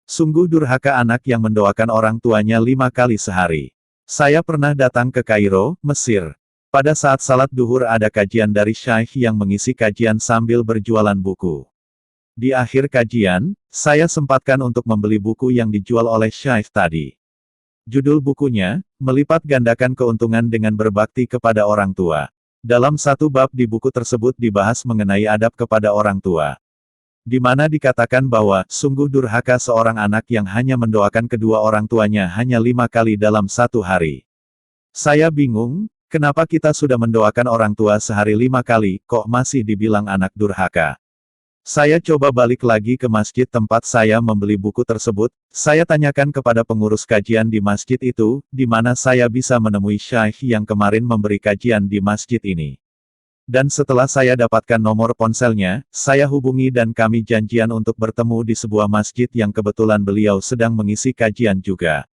Sungguh durhaka anak yang mendoakan orang tuanya 5 kali sehari. Saya pernah datang ke Kairo, Mesir. Pada saat salat duhur ada kajian dari Syaikh yang mengisi kajian sambil berjualan buku. Di akhir kajian, saya sempatkan untuk membeli buku yang dijual oleh Syaikh tadi. Judul bukunya, Melipat Gandakan Keuntungan dengan Berbakti kepada Orang Tua. Dalam satu bab di buku tersebut dibahas mengenai adab kepada orang tua. Di mana dikatakan bahwa, sungguh durhaka seorang anak yang hanya mendoakan kedua orang tuanya hanya 5 kali dalam satu hari. Saya bingung, kenapa kita sudah mendoakan orang tua sehari 5 kali, kok masih dibilang anak durhaka? Saya coba balik lagi ke masjid tempat saya membeli buku tersebut, saya tanyakan kepada pengurus kajian di masjid itu, di mana saya bisa menemui Syaikh yang kemarin memberi kajian di masjid ini. Dan setelah saya dapatkan nomor ponselnya, saya hubungi dan kami janjian untuk bertemu di sebuah masjid yang kebetulan beliau sedang mengisi kajian juga.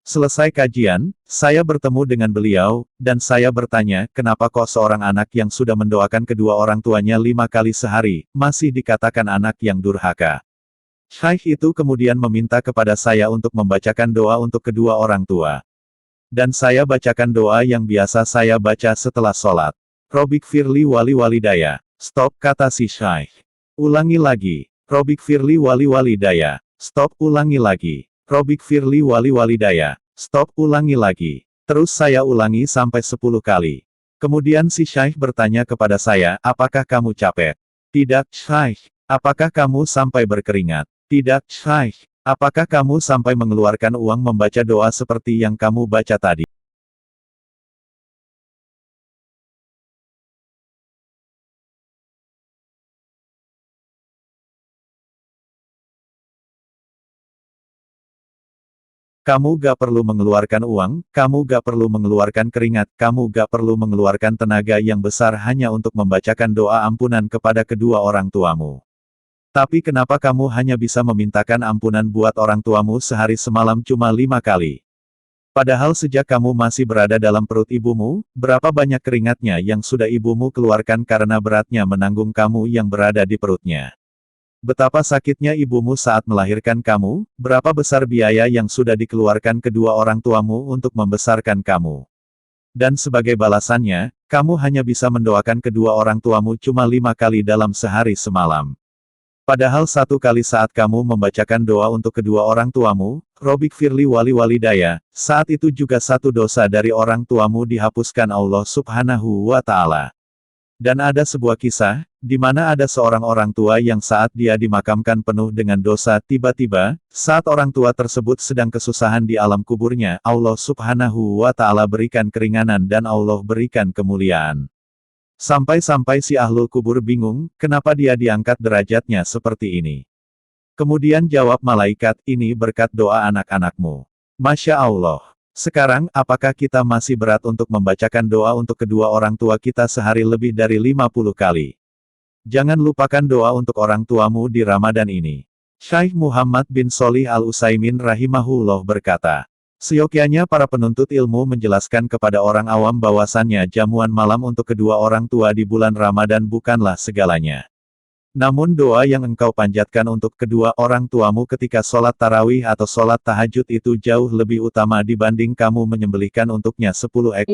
Selesai kajian, saya bertemu dengan beliau, dan saya bertanya, kenapa kok seorang anak yang sudah mendoakan kedua orang tuanya 5 kali sehari, masih dikatakan anak yang durhaka. Syaikh itu kemudian meminta kepada saya untuk membacakan doa untuk kedua orang tua. Dan saya bacakan doa yang biasa saya baca setelah sholat. Robik firli wali walidaya. Stop, kata si Syaikh. Ulangi lagi. Robik firli wali walidaya. Stop, ulangi lagi. Robik firli wali walidaya. Stop, ulangi lagi. Terus saya ulangi sampai 10 kali. Kemudian si Syaikh bertanya kepada saya, apakah kamu capek? Tidak, Syaikh. Apakah kamu sampai berkeringat? Tidak, Syaikh. Apakah kamu sampai mengeluarkan uang membaca doa seperti yang kamu baca tadi? Kamu gak perlu mengeluarkan uang, kamu gak perlu mengeluarkan keringat, kamu gak perlu mengeluarkan tenaga yang besar hanya untuk membacakan doa ampunan kepada kedua orang tuamu. Tapi kenapa kamu hanya bisa memintakan ampunan buat orang tuamu sehari semalam cuma 5 kali? Padahal sejak kamu masih berada dalam perut ibumu, berapa banyak keringatnya yang sudah ibumu keluarkan karena beratnya menanggung kamu yang berada di perutnya. Betapa sakitnya ibumu saat melahirkan kamu, berapa besar biaya yang sudah dikeluarkan kedua orang tuamu untuk membesarkan kamu. Dan sebagai balasannya, kamu hanya bisa mendoakan kedua orang tuamu cuma 5 kali dalam sehari semalam. Padahal 1 kali saat kamu membacakan doa untuk kedua orang tuamu, Robik firli wali walidaya, saat itu juga 1 dosa dari orang tuamu dihapuskan Allah Subhanahu wa Ta'ala. Dan ada sebuah kisah, di mana ada seorang orang tua yang saat dia dimakamkan penuh dengan dosa, tiba-tiba, saat orang tua tersebut sedang kesusahan di alam kuburnya, Allah Subhanahu wa Ta'ala berikan keringanan dan Allah berikan kemuliaan. Sampai-sampai si ahlul kubur bingung, kenapa dia diangkat derajatnya seperti ini. Kemudian jawab malaikat, ini berkat doa anak-anakmu. Masya Allah. Sekarang, apakah kita masih berat untuk membacakan doa untuk kedua orang tua kita sehari lebih dari 50 kali? Jangan lupakan doa untuk orang tuamu di Ramadan ini. Syaikh Muhammad bin Sholih Al-Utsaimin rahimahullah berkata, seyogyanya para penuntut ilmu menjelaskan kepada orang awam bahwasannya jamuan malam untuk kedua orang tua di bulan Ramadan bukanlah segalanya. Namun doa yang engkau panjatkan untuk kedua orang tuamu ketika sholat tarawih atau sholat tahajud itu jauh lebih utama dibanding kamu menyembelihkan untuknya 10 ekor.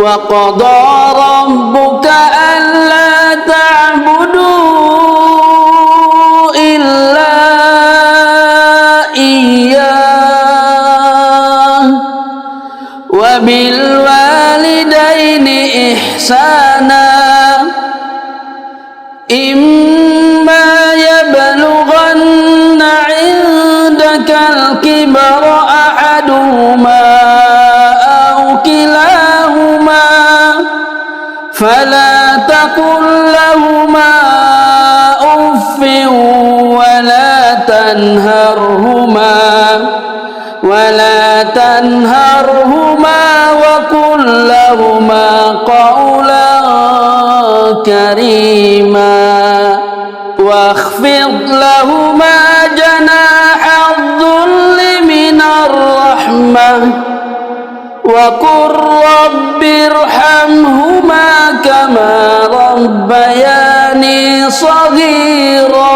Wa qada rabbuka alla ta'budu illa iyyah wa bil walidaini ihsana. إما يبلغن عندك الكبر أحدهما أو كلاهما فلا تقل لهما أف ولا تنهرهما وقل لهما قولا كريما واخفض لهما جناح الذل من الرحمة وقل رب ارحمهما كما ربياني صغيرا.